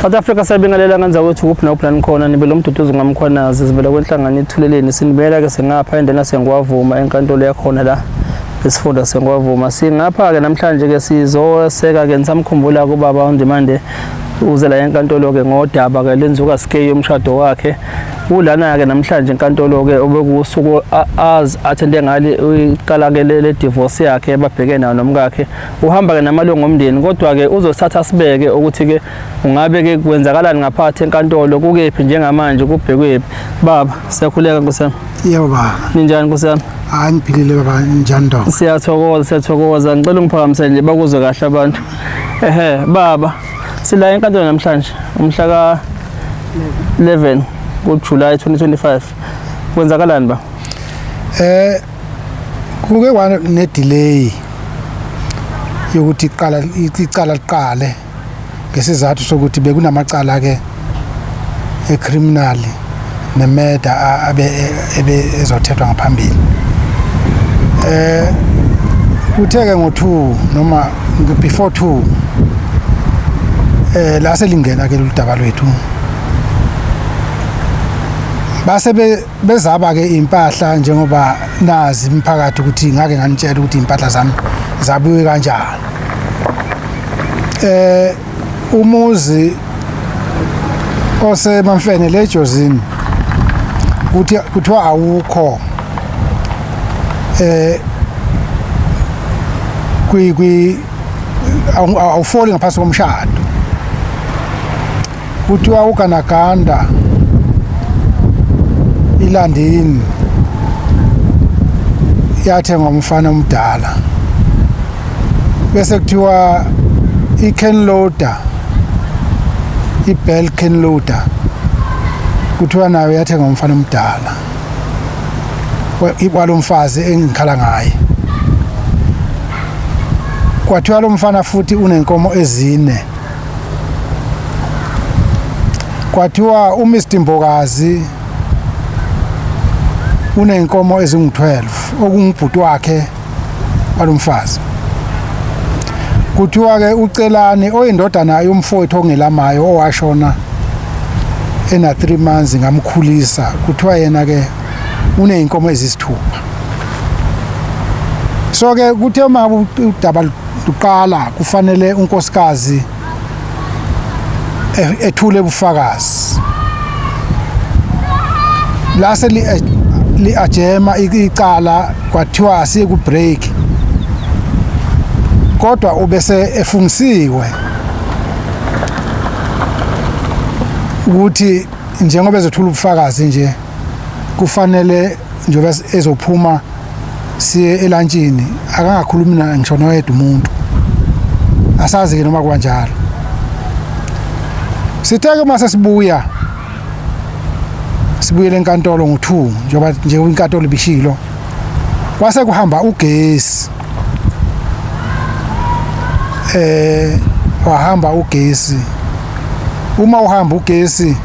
South Africa sabingelela kanza ukuthi kuphi na plan khona nibe lo mduduzo ngamkhwanazi sivela kwenhlangano ithuleleni sinibela ke sengapha endena sengwavuma enkantolo yakhona la esifunda sengwavuma singapha ke namhlanje ke sizoseka ke nisamkhumbula kubaba uNdimande uze la enkantolo ke ngodaba ke lenzuka sike yomshado wakhe ulana ke namhlanje enkantolo ke obekusuku athende ngale uqala ke le divorce yakhe babheke nayo nomkakhe uhamba ke namalungu omndeni kodwa ke uzosatha sibeke ukuthi ke ungabe ke kwenzakalani ngaphathe enkantolo kukephi njengamanje kubhekwe baba siyakhuleka nkosana. Yebo baba. Ninjani nkosana? Hayi ngiphilile baba njani ndo? Siyathokoza ngicela ungiphakamise nje bakuzwe kahle abantu. Baba sila enkantolo namhlanje umhla ka 11 kuJuly 2025 kwenzakalani ba? Kuke kwana ne delay yokuthi icala liqale ngesizathu sokuthi bekunamacala ke ecriminal nemurder abe ezothethwa ngaphambili. Kutheke ngo2 noma before 2 la selingena ke ludaba lwethu base bezaba ke impahla njengoba nazi imphakathi ukuthi ngake nganitshela ukuthi impahla zami zabuye kanjani. Umuzi oseMamfene leJozini kuthiwa awukho awufoli ngaphansi komshado kuthiwa uGanaganda ilandini yathengwa umfana omdala bese kuthiwa ican loader ibell can loader kuthiwa nayo yathengwa umfana omdala walomfazi engikhala ngaye kwathiwa lo mfana futhi unenkomo ezine kwathiwa uMr Mbokazi unenkomo ezingu12 okungubhuti wakhe walomfazi kuthiwa ke uCelani oyindodana yomfowethu ongelamayo owashona ena 3 months ngamkhulisa kuthiwa yena ke uneinkomo ezisithupha. So ke kuthe uma udaba luqala kufanele unkosikazi ethule ubufakazi lase li ajema icala kwathiwa asiye ku break kodwa ubese efungisiwe ukuthi njengoba ezothula ubufakazi nje kufanele njengoba ezophuma siye elantshini akangakhulumi na ngisho noyedwa umuntu asazi ke noma kwanjalo. Sitheke mase sibuyele enkantolo ngo2 njengoba inkantolo ibishilo kwase kuhamba ugesi wahamba ugesi uma uhamba ugesi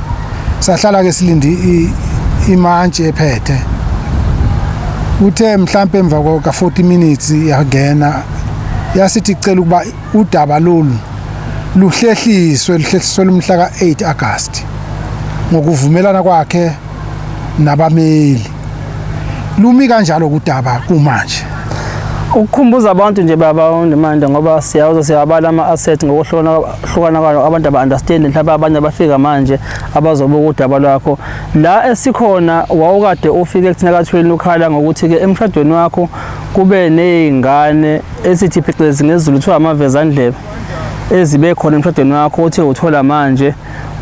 sahlala ke silindi imantshi ephethe uthe mhlambe emva ka 40 minutes yangena yasithi icela ukuba udaba lolu luhlehliswe lumhla ka 8 August ngokuvumelana kwakhe nabameli lumi kanjalo kudaba kumanje ukukhumbuza abantu nje baba uNdimande ngoba siyabala ama-asset ngokuhlukana kwayo abantu aba-understand mhlawumbe abanye abafika manje abazobe udaba lwakho la esikhona wawukade ufike kuthina kathweni ukhala ngokuthi ke emshadweni wakho kube nezingane esithi phecelezi ngesiZulu kuthiwa amavezandlebe ezibe khona emshadweni wakho uthe uthola manje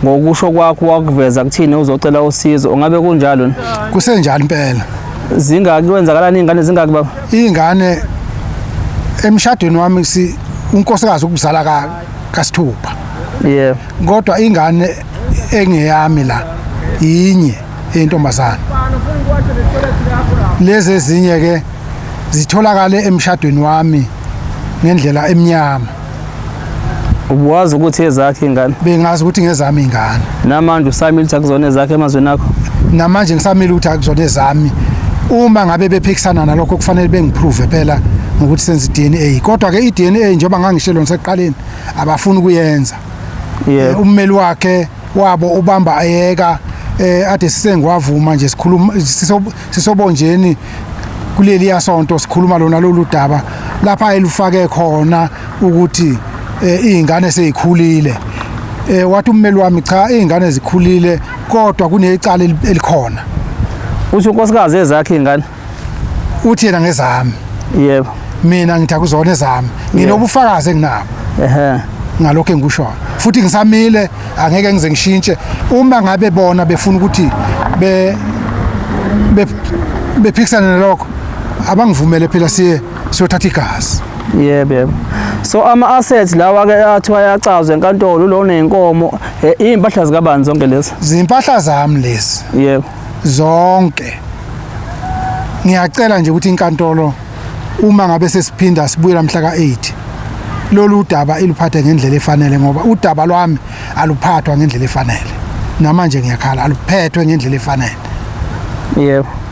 ngokusho kwakho wakuveza kuthini uzocela usizo ungabe kunjalo kusenjalo impela zingaki kwenzakalani izingane zingaki baba izingane emshadweni wami unkosikazi ukuzala kasithupha yeah kodwa ingane engeyami la inye entombazana lezi ezinye ke zitholakale emshadweni wami ngendlela emnyama. Ubuwazi ukuthi ezakhe ingane bengazi ukuthi ngezami ingane namanje usamile ukuthi akuzona ezakhe emazweni akho namanje ngisamile ukuthi akuzona ezami uma ngabe bephikisana nalokho kufanele bengiprove phela ngokuthi senze DNA kodwa ke iDNA njengoba ngangishelo ngiseqaleni abafuni ukuyenza Yebo. Ummeli wakhe wabo ubamba ayeka ade sisengwavuma nje sikhuluma sisobonjeni kuleli yasonto sikhuluma lona lolu daba lapha elufake khona ukuthi izingane sezikhulile wathi ummeli wami cha izingane zikhulile kodwa kunecala elikhona Uthi unkosikazi ezakhe izingane uthi yena ngezami yebo mina ngitha kuzona ezami nginobufakazi enginabo ngalokho engikusho futhi ngisamile angeke ngize ngishintshe uma ngabe bona befuna ukuthi bephikisana nalokho abangivumele phela siyothatha igazi yebo so ama assets lawa ke athiwa yacazwe enkantolo lo nenkomo impahla zikabani zonke lezi zimpahla zami lezi yebo zonke ngiyacela nje ukuthi inkantolo uma ngabe sesiphinda sibuye mhla ka8 lolu daba iluphathe ngendlela efanele ngoba udaba lwami aluphathwa ngendlela efanele namanje ngiyakhala aluphethwe ngendlela efanele yebo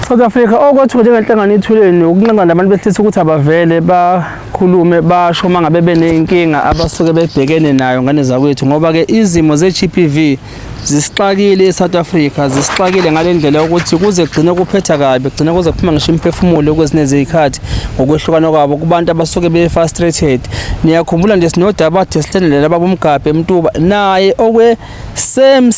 South Africa okwethu njengenhlangano ithuleni ukunqanqa nabantu behlisa ukuthi abavele bakhulume basho mangabe benenkinga abasuke bebhekene nayo ngane zakwethu ngoba ke izimo ze-GBV zisixakile eSouth Africa zisixakile ngalendlela ukuthi kuze kugcine kuphetha kabi kugcine kuze kuphuma ngisho imphefumulo kwezine zezikhathi ngokwehlukana kwabo kubantu abasuke be-frustrated niyakhumbula nje sinodaba tesihlelela babomgabhe emtuba naye okwe same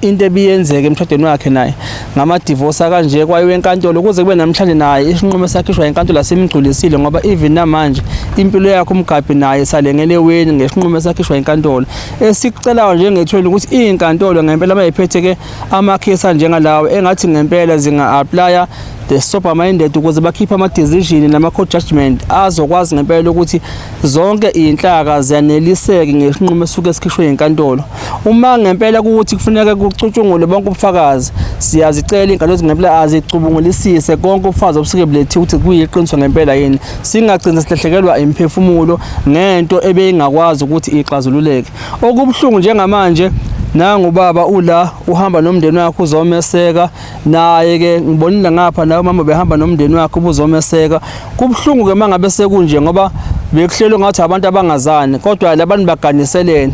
into ebiyenzeke emshadweni wakhe naye ngama divorce kanje kwayo enkantolo kuze kube namhlanje naye isinqumo sakhishwa enkantolo asemgculisile ngoba even namanje impilo yakhe umgabhe naye salengele weni ngesinqumo sakhishwa enkantolo esicelayo njengethwele ukuthi inkantolo ngempela mayiphethe ke amakhesi njengalawo engathi ngempela zinga-applya the sober minded ukuze bakhiphe ama-decision nama-court judgment azokwazi ngempela ukuthi zonke iy'nhlaka ziyaneliseke ngesinqumo esuke sikhishwe yinkantolo uma ngempela kuthi kufuneka kucutshungulwe bonke ubufakazi siyazicela iy'nkantolo ngempela azicubungulisise konke ubufakazi obusuke bulethiwe ukuthi kuyiqiniso ngempela yini singagcina silahlekelwa imphefumulo ngento ebeyingakwazi ukuthi ixazululeke okubuhlungu njengamanje nangubaba ula uhamba nomndeni wakhe uzomeseka naye ke ngibonile ngapha nayo mama behamba nomndeni wakhe ubuzomeseka kubhlungu ke mangabe sekunje ngoba bekuhlelo ngathi abantu abangazani kodwa labantu baganiselene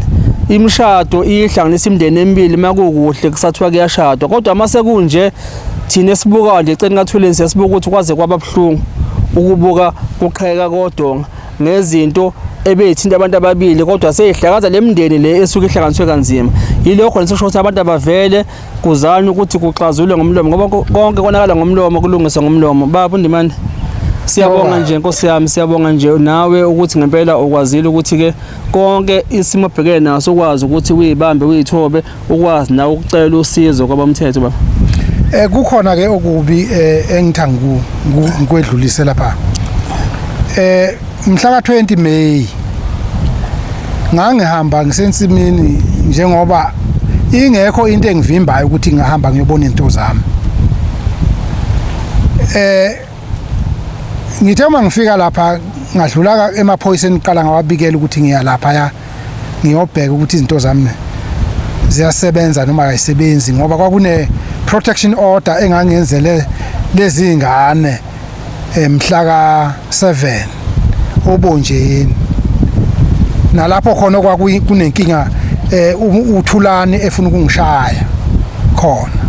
imshado ihlanganisa imndeni emibili makukuhle kusathiwa kuyashadwa kodwa mase kunje thina esibuka nje eceni kathuleni siyasibuka ukuthi kwaze kwababhlungu ukubuka kuqheka kodonga nezinto ebeyithinta abantu ababili kodwa seyihlakaza lemndeni le esuke ihlanganiswe kanzima yilokho nisho ukuthi abantu abavele kuzana ukuthi kuxazulwe ngomlomo ngoba konke konakala ngomlomo kulungiswa ngomlomo baba undimani siyabonga nje Nkosi yami siyabonga nje nawe ukuthi ngempela ukwazile ukuthi ke konke isimo bhekene naso ukwazi ukuthi uyibambe uyithobe ukwazi nawe ukucela usizo kwabamthetho baba kukhona ke okubi engithanga ukwedlulise lapha mhla ka20 May ngangihamba ngisensimini njengoba ingekho into engivimbayo ukuthi ngihamba ngiyobona into zami ngithe uma ngifika lapha ngadlula emaphoyiseni qala ngawabikela ukuthi ngiya lapha ya ngiyobheka ukuthi izinto zami ziyasebenza noma ayisebenzi ngoba kwakune protection order engangenzele lezi ingane mhla ka7 obonjeni nalapho khona kwakunenkinga uthulani efuna ukungishaya khona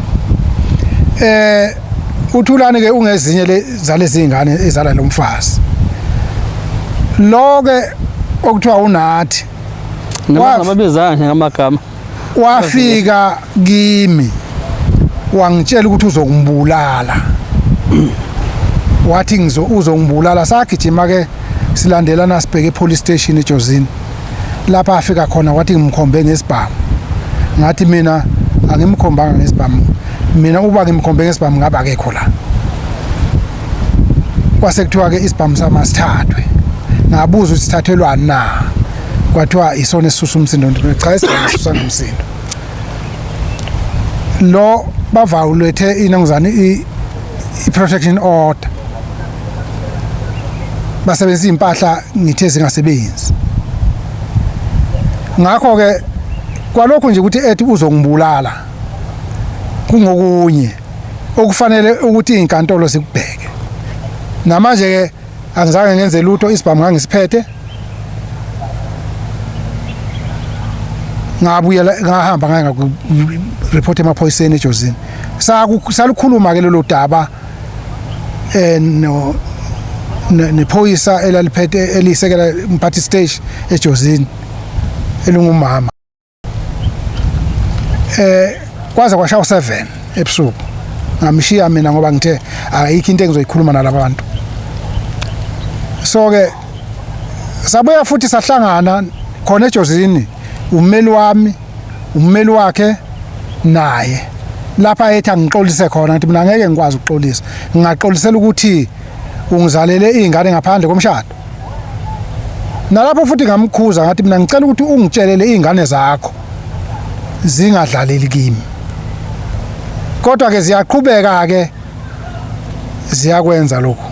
uthulani ke ungezinye zalezi ingane ezala lomfazi lo ke okuthiwa unathi nababezana ngamagama wafika kimi wangitshela ukuthi uzongibulala wathi uzongibulala sagijima ke silandelana sibheke police station eJozini lapha afika khona wathi ngimkhombe ngesibhamu ngathi mina angimkhombanga ngesibhamu mina uba ngimkhombe ngesibhamu ngaba akekho la kwasekuthiwa ke isibhamu sama sithathwe ngabuza ukuthi sithathelwani na kwathiwa isona esisusa umsindo cha isibhamu sisusa ngomsindo lo bavawulethe inangizana i-protection order basebenzisa impahla ngithe zingasebenzi ngakho ke kwalokho nje ukuthi ethi uzongibulala kungokunye okufanele ukuthi inkantolo sikubheke namanje ke angizange ngenze lutho isibhamu ngangisiphethe ngabuyela ngahamba ngaya ngaku report emaphoyiseni eJozini salukhuluma ke lelo daba no nephoyisa elaliphethe elisekela imphathi stage eJozini elungumama kwaze kwashaya 7 ebusuku ngamshiya mina ngoba ngithe ayikho into engizoyikhuluma nalabantu so ke sabuya futhi sahlangana khona eJozini ummeli wami ummeli wakhe naye lapha ethi angixolise khona ngithi mina ngeke ngikwazi ukuxolisa ngingaxolisela ukuthi ungizalele izingane ngaphandle komshado nalapho futhi ngamkhuza ngathi mina ngicela ukuthi ungitshelele izingane zakho zingadlaleli kimi kodwa ke ziyaqhubeka ke ziyakwenza lokho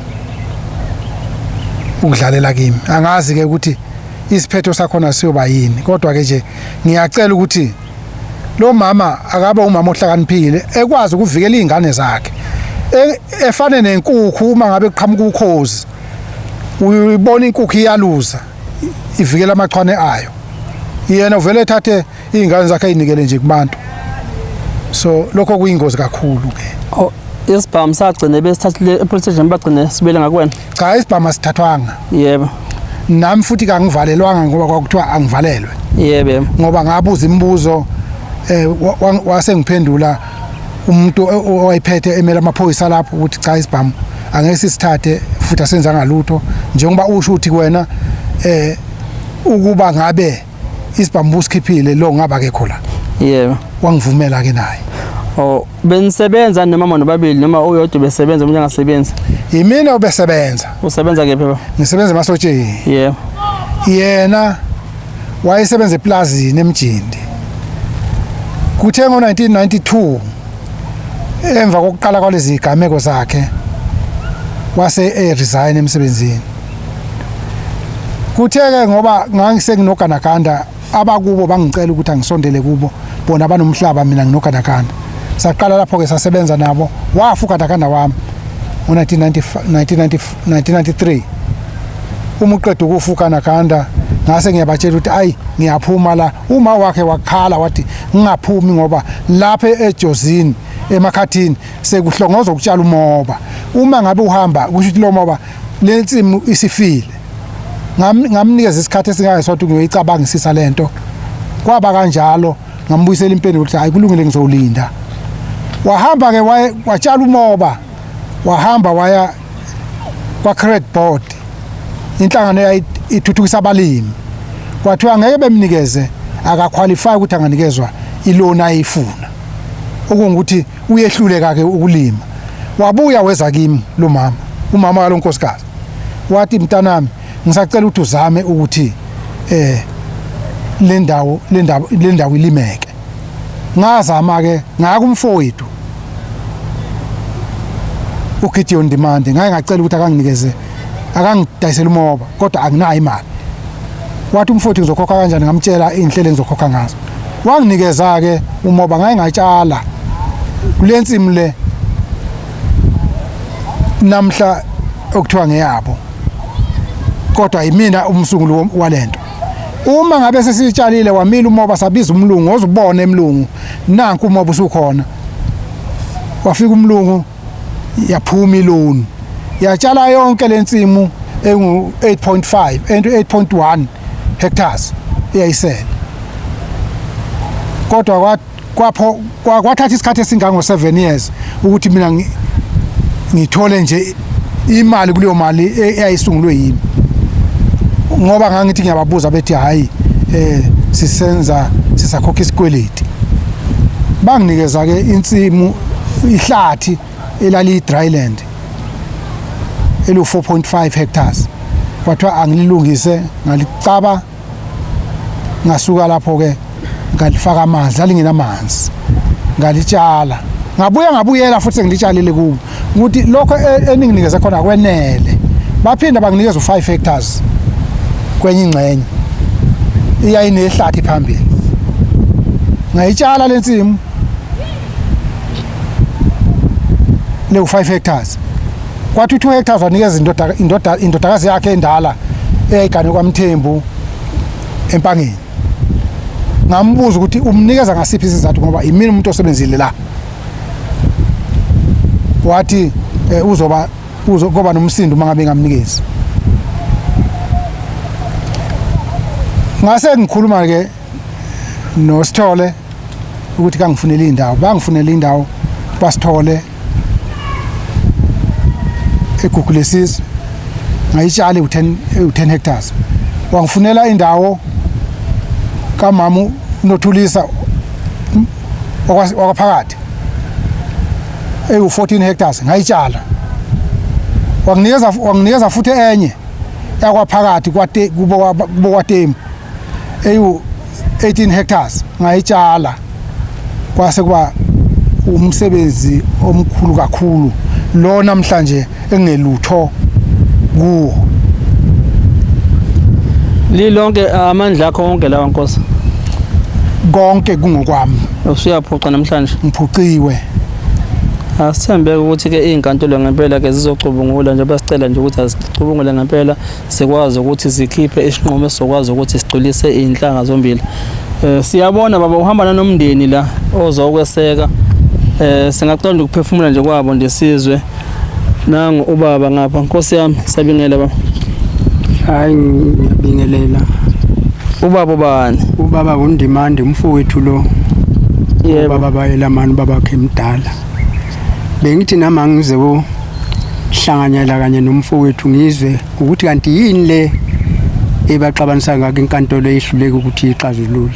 ukudlalela kimi angazi ke ukuthi isiphetho sakhona siyoba yini kodwa ke nje ngiyacela ukuthi lo mama akabe umama ohlakaniphile ekwazi ukuvikela izingane zakhe efane nenkukhu uma ngabe kuqhamuka ukhozi uyibona inkukhu iyaluza ivikela amachwane ayo yena uvele ethathe izingane zakhe ayinikele nje kubantu so lokho kuyingozi kakhulu ke isibhamu sagcine besithathile epolice station bagcine sibele ngakwena cha isibhamu asithathwanga yebo nami futhi kangivalelwanga ngoba kwakuthiwa angivalelwe yebo ngoba ngabuza imibuzo wase ngiphendula umuntu owayiphethe emela amaphoyisa lapho ukuthi cha isibhamu angeke sisithathe futhi asenza ngalutho njengoba usho ukuthi wena ukuba ngabe isibhamu busikhiphile lo ngaba ke khola yebo wangivumela ke naye benisebenza nomama nobabili noma uyodwa besebenza umuntu angasebenzi yimina obesebenza usebenza ke phela ngisebenza emasotsheni yebo yena wayesebenza eplazini eMjindi kuthe ngo1992 emva kokuqala kwalezi igameko zakhe wase resign emsebenzini kuthe ke ngoba ngangisenginogandaganda abakubo bangicela ukuthi angisondele kubo bona banomhlaba mina nginogandaganda saqala lapho ke sasebenza nabo wafa ugandaganda wami ngo1993 uma uqeda ukufa ugandaganda ngase ngiyabatshela ukuthi ayi ngiyaphuma la uma wakhe wakhala wathi ngingaphumi ngoba lapha eJozini emakhathini sekuhlongoza ukutshala umoba uma ngabe uhamba kusho ukuthi lo moba lensimu isifile ngamnikeza isikhathi esingayisothi ngiyoyicabangisisa lento kwaba kanjalo ngambuyisela impendulo ukuthi hayi kulungile ngizolinda wahamba ke watshala umoba wahamba waya kwa credit board inhlangano ithuthukisa abalimi kwathiwa ngeke bemnikeze akaqualify ukuthi anganikezwa iloan ayifuna okungukuthi uyehluleka ke ukulima wabuya weza kimi lo mama umama walonkosikazi wathi mntanami ngisacela ukuthi uzame ukuthi le ndawo ilimeke ngazama ke ngakumfowethu uGideon Demand ngake ngacela ukuthi akanginikeze akangidayisela umoba kodwa anginayo imali wathi umfowethu ngizokhokha kanjani ngamtshela inhlelo engizokhokha ngazo wanginikeza ke umoba ngake ngatshala kulensimu le namhla okuthiwa ngeyabo kodwa yimina umsunguli walento uma ngabe sesitshalile wamila umoba sabiza umlungu ozubona emlungu nanku umoba usukhona wafika umlungu yaphuma iloni yatshala yonke lensimu engu 8.5 and 8.1 hectares eyayisele kodwa kwathatha isikhathi esingango 7 years ukuthi mina ngithole nje imali kuleyo mali eyayisungulwe yimi ngoba ngangithi ngiyababuza bethi hayi sisakhokha isikweleti banginikeza ke insimu ihlathi elali dryland elu 4.5 hectares kwathiwa angililungise ngalicaba ngasuka lapho ke ngalifaka amanzi lalinginamanzi ngalitshala ngabuyela futhi ngilitshalile kubo ukuthi lokho eninginikeza khona kwenele baphinda banginikeza u5 hectares kwenye ingxenye iyayinehlathi phambili ngayitshala lensimu le 5 hectares kwathi 2 hectares wanikeza indodakazi yakhe endala eyayigane kwaMthembu empangeni ngambuza ukuthi umnikeza ngasiphi isizathu ngoba imini umuntu osebenzile la wathi uzoba nomsindo uma ngabe ngamnikezi. Ngase ngikhuluma ke noSithole ukuthi kangifunela indawo, bangifunela indawo baSithole eGugulesizwe ngayitshala u10 hectares. Wangifunela indawo kamama uNothulisa wakwaphakathi ewu14 hectares ngayitshala. Wanginikeza futhi enye yakwaphakathi kubo kwaTembu eyu18 hectares ngayitshala. Kwase kuba umsebenzi omkhulu kakhulu lo namhlanje engelutho kuwo. Lilonke amandla akho wonke lawa Nkosi. Konke kungokwami. Usuyaphuca namhlanje. Ngiphuciwe. Asithembe ukuthi ke izinkantolo ngempela ke zizocubungula nje basicela nje ukuthi azicubungule ngempela sikwazi ukuthi sikhiphe isinqumo esizokwazi ukuthi sigculise izinhlanga zombili. Siyabona baba uhamba nomndeni la ozokweseka. Singaqonda ukuphefumula nje kwabo ndesizwe. Nangu ubaba ngapha. Nkosi yami sabingela baba. Hayi ngiyabingelela. Ubaba bani? Ubaba uNdimande umfowethu lo. Yebo. Baba bayelamani babakhe emdala. Bengithi nama ngize bo hlanganyela kanye nomfowethu ngizwe ukuthi kanti yini le ebaxabanisa ngake inkantolo ehluleke ukuthi ixazulule.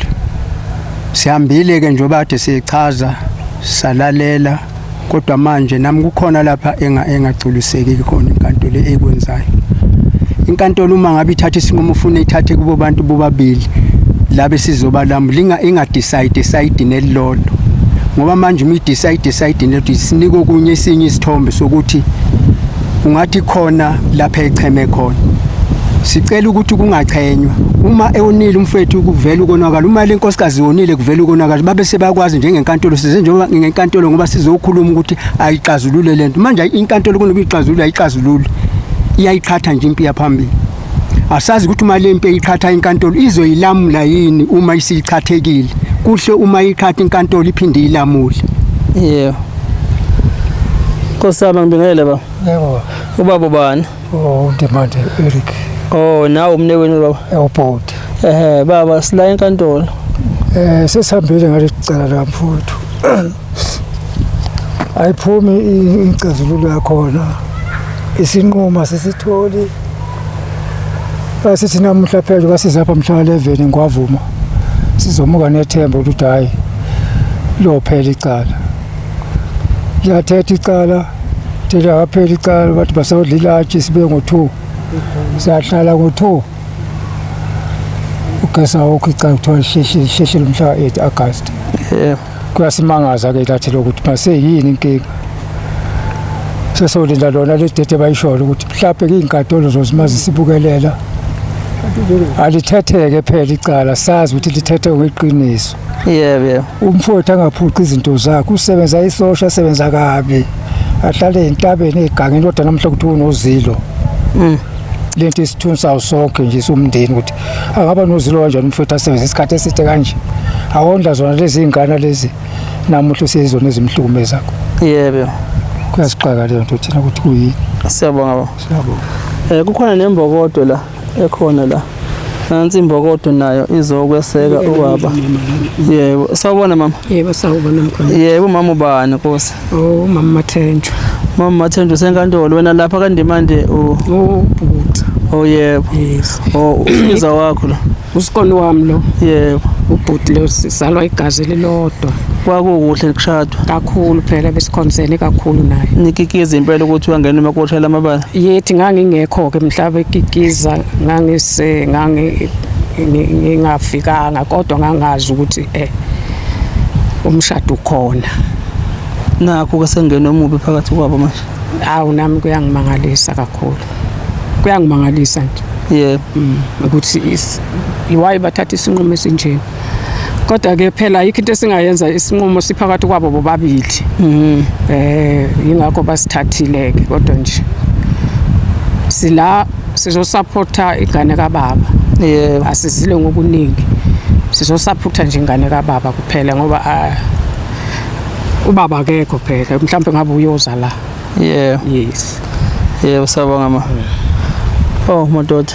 Sihambile ke njengoba kade sichaza salalela kodwa manje nami kukhona lapha engagculiseki khona inkantolo ekwenzayo. Inkantolo uma ngabe ithatha isinqumo ufuna ithathe kubo bantu bobabili labe sizoba lamlinga decide nelilodwa. Ngoba manje uma decide nethi sinike okunye isinye isithombe sokuthi ungathi khona lapha echeme khona. Sicela ukuthi kungachenywa. Uma ewonile umfethu kuvela ukonakala, uma le nkosikazi wonile kuvela ukonakala, babe sebakwazi njengenkantolo size njengoba ngenkantolo ngoba sizokhuluma ukuthi ayixazulule lento. Manje inkantolo kunokuyixazulula ayixazulule. Iyayiqhatha nje impi yaphambili. Asazi ukuthi uma le mpi iqhatha inkantolo izoyilamula yini uma isiqhathekile. Kuhle uma iqhatha inkantolo iphinde ilamule. Yebo. Nkosi yami ngibingelele baba. Yebo. Ubaba bani? Ndimande Eric. Nawe umnewenu baba. Ewubhodi. Baba sila enkantolo. Sesihambile ngalicala la mfowethu. Ayiphumi incazululo yakhona. Isinqumo sesitholi. Basithi namuhla phela basiza apha mhla 11 ngwavuma. Sizomuka nethemba ukuthi hayi lo phela icala. Yathetha icala, thela waphela icala bathi basawudlilathi sibe ngo2. Siyahlala ngo2. Ugesa wokho icala kuthiwa sheshele mhla 8 August. Kuyasimangaza ke lathi lokuthi mase yini inkinga. Sesolinda lona le date bayisholo ukuthi mhlawumbe izinkantolo zozimazi sibukelela. Alithetheke phela icala sazi ukuthi lithethe ngokweqiniso. Yebo. Umfowethu angaphuqi izinto zakhe usebenza isosha asebenza kabi. Ahlale entabeni egangeni kodwa namhla kuthi unozilo. Lento isithunsa usonke nje somndeni ukuthi angaba nozilo kanjani umfowethu asebenza isikhathi eside kanje. Awondla zona lezi ingane lezi namuhla usezona ezimhlukumezako. Yebo. Kuyasixaka le nto thina ukuthi kuyini. Siyabonga baba. Siyabonga. Kukhona nembokodo la ekhona la. Nansi imbokodo nayo izokweseka ubaba. Yebo, sawubona mama. Yebo sawubona mkhona. Yebo mama ubani Nkosi? Mama Mathenjwa. Mama Mathenjwa senkantolo wena lapha kaNdimande Bhuti. Yebo. Yes. Usiza wakho lo. Usikolo wami lo. Yebo. Ubhuti lo sisalwa igazi lelodwa. Kwakukuhle kushadwa. Kakhulu phela besikhonsene kakhulu naye. Nikikiza impela ukuthi wangena emakothela amabala. Yethi ngangingekho ke mhlaba ekikiza ngingafikanga kodwa ngangazi ukuthi umshado ukhona. Nakho ke sengena omubi phakathi kwabo manje. Awu nami kuyangimangalisa kakhulu. Kuyangimangalisa nje. Yebo. Ukuthi iwayi bathatha isinqumo esinje. Kodwa ke phela yikho into esingayenza isinqumo siphakathi kwabo bobabili. Ingakho basithathile ke kodwa nje sila sizosupporta igane kaBaba. Yebo. Asizile ngokuningi. sizosaphutha nje ingane kababa kuphela ngoba ubaba akekho phela mhlawumbe ngabe uyoza la. Yeah. Yes. Yebo sabonga ma. Oh madoda.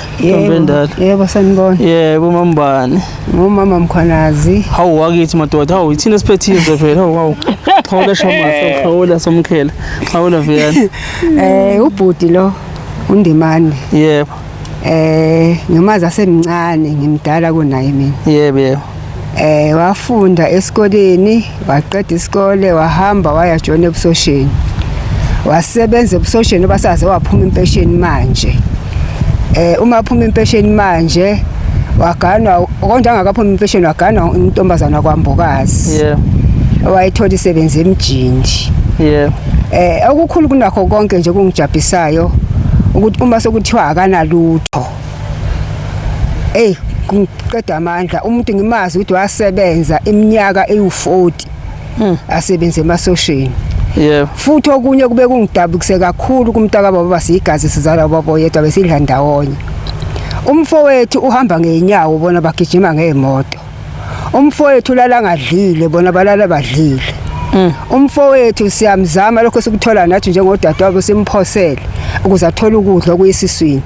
Yebo sanibona. Yebo mambani. Ngumama Mkhwanazi. Hawu wakithi madoda. Hawu ithina siphethize phela. Hawu. Khawula shoma, khawula somkhela. Khawula viyani. Ubhuti lo uNdimani. Yebo. Ngimazi asemncane ngimdala kunaye mina. Yebo. Wafunda esikoleni, waqeda isikole, wahamba waya join ebusosheni. Wasebenza ebusosheni basaze waphuma impesheni manje. Uma aphuma impesheni manje waganwa konje angakaphuma impesheni waganwa untombazana kwaMbokazi. Yeah. Wayithola isebenze emjini. Yeah. Okukhulu kunakho konke nje kungijabisayo ukuthi uma sekuthiwa akanalutho. Kungiqeda amandla umuntu ngimazi ukuthi wasebenza iminyaka eyu40 asebenza emasosheni. Yeah. Futhi okunye kube kungidabukise kakhulu kumntaka baba basigazi sizala babo yedwa besidla ndawonye. Umfowethu uhamba ngeenyawo bona bagijima ngeemoto. Umfowethu lala ngadlile bona balala badlile. Umfowethu siyamzama lokho sikuthola nathi njengodadewabo simphosele ukuze athole ukudla kuyisiswini.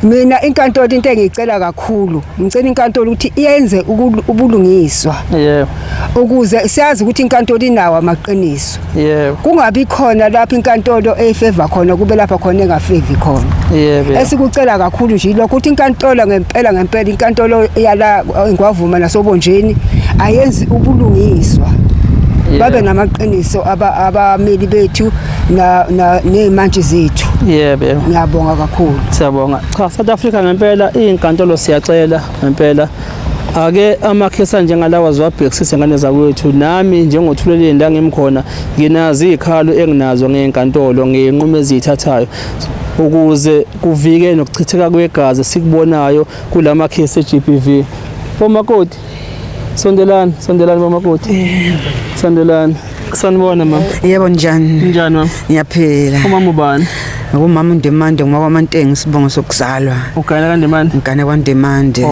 Mina inkantolo into engicela kakhulu ngicela inkantolo ukuthi iyenze ubulungiswa. Yeah. Ukuze siyazi ukuthi inkantolo inawo amaqiniso. Yeah. Kungabi khona lapha inkantolo efavor khona kube lapha khona engafavor khona. Yeah. Esikucela kakhulu nje lokho ukuthi inkantolo ngempela inkantolo yala eNgwavuma nasobonjeni ayenzi ubulungiswa. Babe namaqiniso abameli bethu nemantshi zethu. Yebo. Ngiyabonga kakhulu. Siyabonga. Cha, South Africa ngempela inkantolo siyacela ngempela ake amakhesa njengalawa zwabhekisise ngane zakwethu nami njengothuleleni la ngimkhona nginazi izikhalo enginazo ngenkantolo ngenqumo ezithathayo ukuze kuvike nokuchitheka kwegazi sikubonayo kulamakhesi eGBV. Bomakoti sondelani bomakoti. Sondelani. Sanibona mama. Yebo njani? Njani mama? Ngiyaphila. Umama ubani? Ngumama uNdimande ngwakwaMantenge sibongo sokuzalwa. Ugana kaNdimande? Ngane kwaNdimande.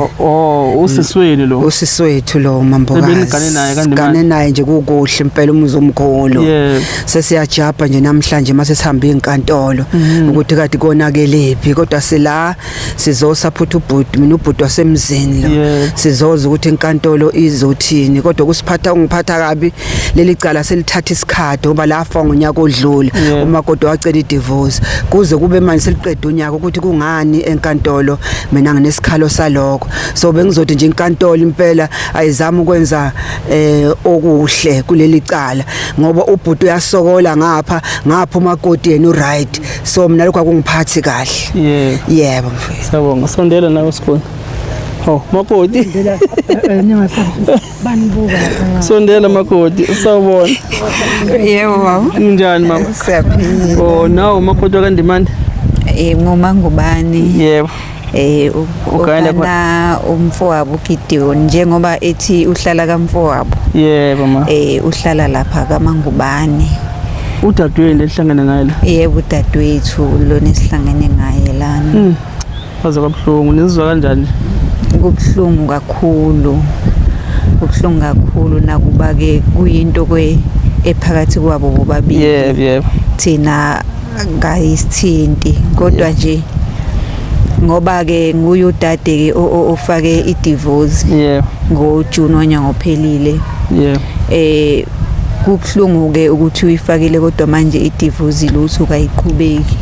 Usisweni lo. Usiswethu lo Mambokazi. Ebengigane naye kaNdimande. Gane naye nje kukuhle impela umuzi omkhulu. Yebo. Sesiyajabha nje namhlanje mase sihambe inkantolo ukuthi kade konakelephi kodwa sila sizosaphutha ubhuti mina ubhuti wasemzini lo. Sizoza ukuthi inkantolo izothini kodwa kusiphatha ungiphatha kabi leli cala selithatha isikhathi ngoba lafa ngonyaka odlule umakoti wacela idivorce kuze kube manje seliqeda unyaka ukuthi kungani enkantolo mina nginesikhalo salokho so bengizothi nje inkantolo impela ayizama ukwenza okuhle kuleli cala ngoba ubhuti uyasokola ngapha umakoti yena uright so mina lokho akungiphathi kahle yebo mfethu sawonga sondela nawe sikhona makoti Banibuka. Sondela makoti sawubona. Yebo baba. Njani mama? Siyaphila. Nawo makoti kaNdimande. Ngumangubani. Yebo. Ukana umfowabo Gideon njengoba ethi uhlala kaMfowabo. Yebo ma. Uhlala lapha kaMangubani. Udadewenu ehlangene ngaye la. Yebo udadewethu lona esihlangene ngaye lana. Baza kabuhlungu nizizwa kanjani? Kubuhlungu kakhulu. Kubuhlungu kakhulu nakuba ke kuyinto ephakathi kwabo bobabili. Yebo. Thina ngayisithinti kodwa nje ngoba ke nguye udade ke ofake idivorce. Yebo. NgoJune onyaka ophelile. Yebo. Kubuhlungu ke ukuthi uyifakile kodwa manje idivorce lutho kayiqhubeki.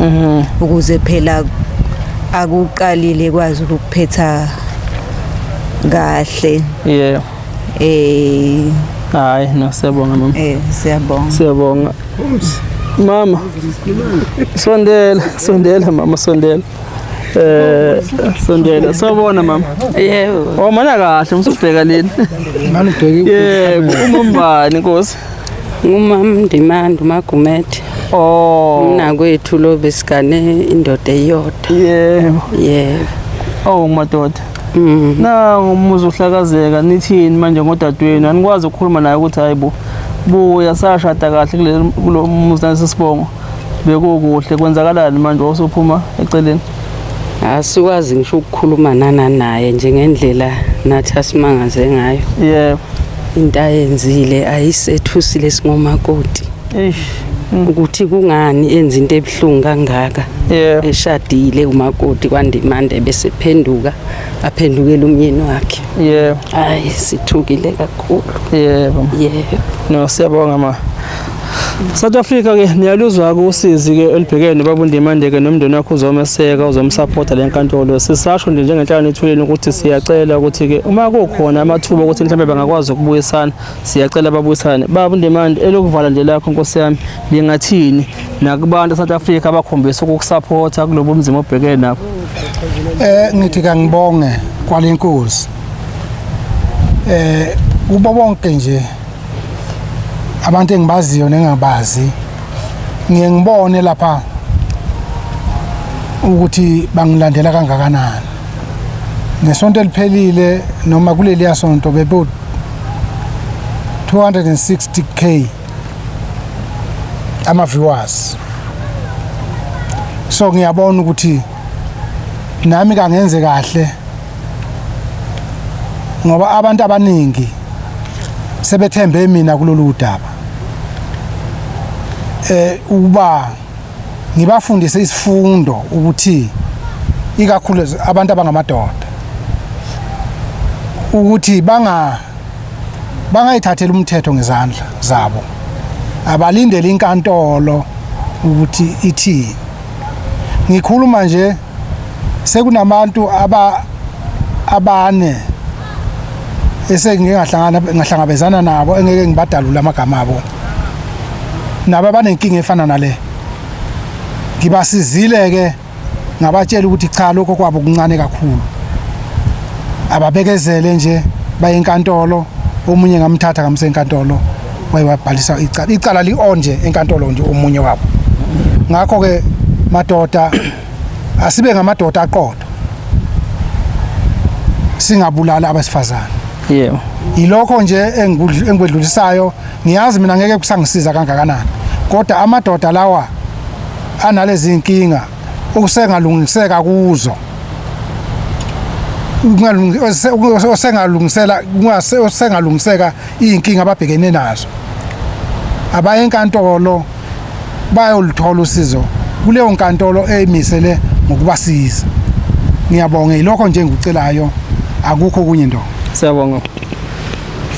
Ukuze phela akuqalile kwazi ukuphetha kahle. Yebo. Hayi siyabonga mama. Siyabonga. Siyabonga. Mama. Sondela mama sondela. Sondela sawubona mama. Yebo. Mana kahle musubheka leni. Mani ubheki. Yebo, umbani Nkosi? Ngumama uNdimande uMagumede. Mnakwethu lo besigane indoda eyodwa. Yebo. Madoda. Na umuzi uhlakazeka nithini manje ngodadewenu anikwazi ukukhuluma naye ukuthi hayibo buya sashada kahle kulo muzi nasesibongo bekukuhle kwenzakalani manje usuphuma eceleni asikwazi ngisho ukukhuluma naye njengendlela nathi asimangaze ngayo. Yebo. Into ayenzile ayisethusile singomakoti. Ukuthi kungani enza into ebuhlungu kangaka. Yebo. Eshadile umakoti kwaNdimande bese phenduka aphendukela umyeni wakhe. Yebo. Hayi sithukile kakhulu. Yebo. Yebo. No siyabonga ma. South Africa ke niyaluzwa kusizi ke elibhekene baba uNdimande ke nomndeni wakhe uzomeseka uzomsupporta lenkantolo. Sisasho nje njengenhlangano ethuleni ukuthi siyacela ukuthi ke uma kukhona amathuba ukuthi mhlawumbe bangakwazi ukubuyisana siyacela babuyisane. Baba uNdimande elokuvala nje lakho Nkosi yami lingathini nakubantu South Africa abakhombisa ukukusupporta kulobo umzimo obhekene nabo. Ngithi kangibonge kwalenkosi. Kubo bonke nje abantu engibaziyo nengabazi ngiyengibone lapha ukuthi bangilandela kangakanani. Nesonto eliphelile noma kuleli yasonto bebe 260k ama viewers. So ngiyabona ukuthi nami kangenze kahle ngoba abantu abaningi sebethembe mina kulolu daba. Uba ngibafundise isifundo ukuthi ikakhulu abantu abangamadoda ukuthi bangayithathela umthetho ngezandla zabo. Abalindele inkantolo ukuthi ithi. Ngikhuluma nje sekunabantu abane ngahlangabezana nabo engeke ngibadalule amagama abo. Nabo abanenkinga efana nale. Ngibasizile ke ngabatshela ukuthi cha lokho kwabo kuncane kakhulu. Ababekezele nje baye enkantolo, omunye ngamthatha ngamse enkantolo wayebhalisa icala. Icala li-onje enkantolo nje omunye wabo. Ngakho ke madoda asibe ngamadoda aqotho. Singabulala abasifazane. Yebo. Ilokho nje engwedlulisayo ngiyazi mina ngeke kusangisiza kangakanani. Kodwa amadoda lawa analezi inkinga ukusengalungiseka kuzo. Usengalungiseka inkinga ababhekene nazo. Abaye enkantolo bayolithola usizo kuleyo nkantolo emisele ngokubasiza. Ngiyabonga ilokho nje ngicelayo akukho kunye ndo. Siyabonga.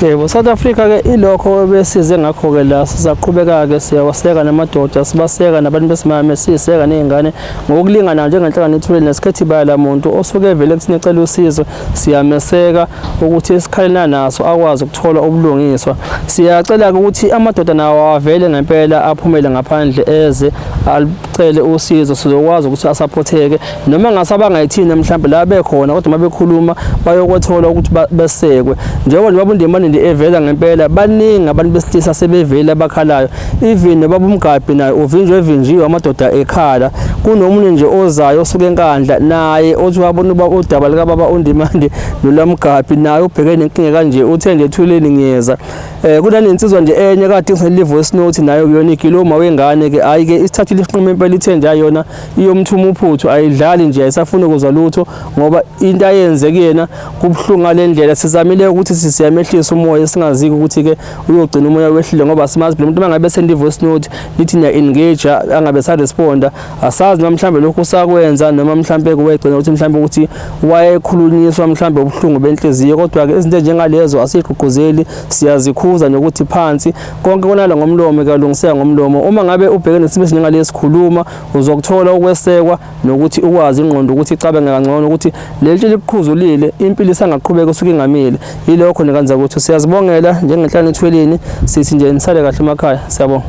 Yebo, South Africa ke ilokho besize ngakho ke la sizaqhubeka ke siyawaseka namadoda sibaseka nabantu besimame siseka nezingane ngokulingana njengenhlangano ethuleni nesikhathi bayala muntu osuke evele kuthina ecela usizo siyameseka ukuthi isikhalena naso akwazi ukuthola ubulungiswa. Siyacela ukuthi amadoda nawo avele ngempela aphumele ngaphandle eze alicele usizo sizokwazi ukuthi asupporteke noma ngasabangayithini mhlawumbe la bekhona kodwa mabekhuluma bayokwethola ukuthi besekwe njengoba baba uNdimande evela ngempela baningi abantu besilisa sebevela abakhalayo even baba uMgabhi naye uvinjwe evinjiwe amadoda ekhala kunomunye nje ozayo osuke enkandla naye othi wabona uba udaba lika baba uNdimande noLamgabhi naye ubhekene nenkinga kanje uthe nje ethuleni ngiyeza kunanensizwa nje enye kade ngisele voice note nayo kuyona igiloma wengane ke hayi ke isithathile isinqumo impela ithe nje ayona iyomthuma uphuthu ayidlali nje ayisafuna ukuzwa lutho ngoba into ayenze kuyena kubhlunga lendlela sizamile ukuthi siyamehlisa umoya singaziki ukuthi ke uyogcina umoya wehlile ngoba simazi umuntu mangabe send voice note lithi niya engage angabe sa responda asazi namhlanje lokho usakwenza noma mhlawumbe kuwegcina ukuthi mhlawumbe ukuthi wayekhulunyiswa mhlawumbe ubhlungu benhliziyo kodwa ke izinto njengalezo asigqugquzeli siyazikhuza nokuthi phansi konke konala ngomlomo kalungiseka ngomlomo uma ngabe ubhekene nesimo esinjengalesi khuluma uzokuthola ukwesekwa nokuthi ukwazi ingqondo ukuthi icabange kangcono ukuthi lento liqhuzulile impilo isangaqhubeka usuke ingamile yilokho nekanza ukuthi siyazibongela njengenhlangano ethweleni sithi nje nisale kahle emakhaya siyabonga.